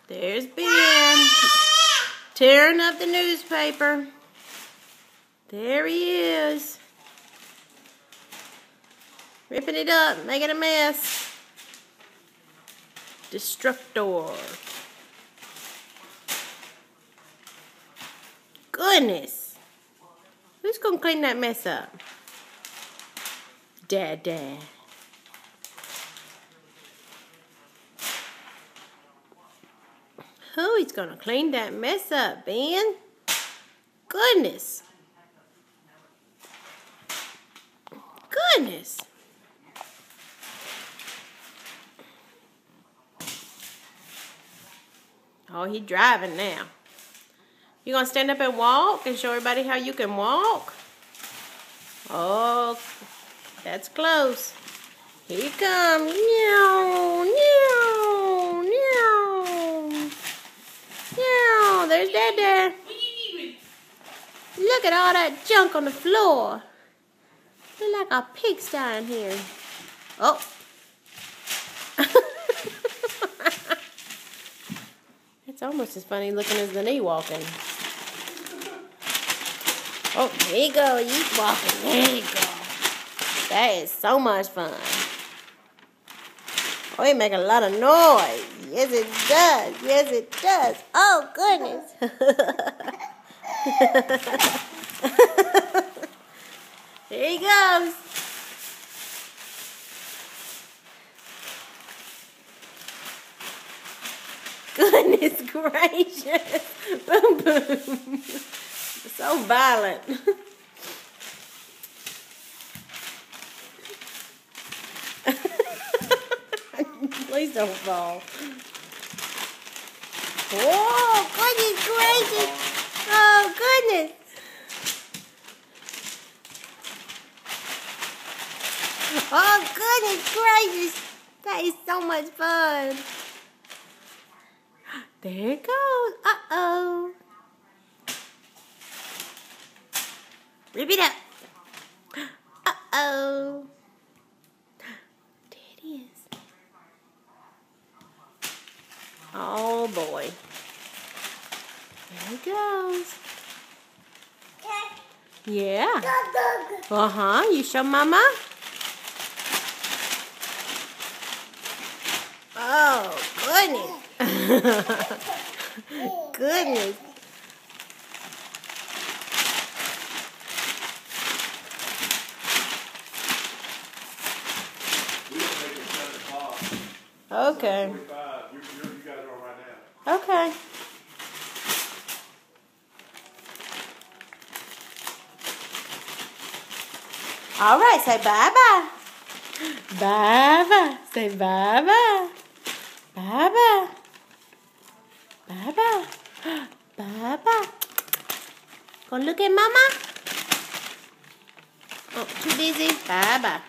There's Ben tearing up the newspaper. There he is. Ripping it up, making a mess. Destructor. Goodness. Who's gonna clean that mess up? Dad. Who's gonna clean that mess up, Ben? Goodness. Goodness. Oh, he's driving now. You gonna stand up and walk and show everybody how you can walk? Oh, that's close. Here you come. Meow, meow, meow. Meow, there's Dad. Look at all that junk on the floor. Look like a pigsty in here. Oh. It's almost as funny looking as the knee walking. Oh, there you go. He's walking. There you go. That is so much fun. Oh, he making a lot of noise. Yes, it does. Yes, it does. Oh, goodness. There he goes. Goodness gracious. Boom, boom. So violent. Please don't fall. Oh, goodness gracious. Oh, goodness. Oh, goodness gracious. That is so much fun. There it goes. Uh-oh. Rip it up. Uh-oh. There it is. Oh, boy. There it goes. Yeah. Uh-huh. You show Mama? Oh, goodness. Goodness. Okay. Okay. All right, say bye-bye. Bye-bye. Say bye-bye. Bye-bye. Bye-bye. Bye-bye. Go look at Mama. Oh, too busy. Bye-bye.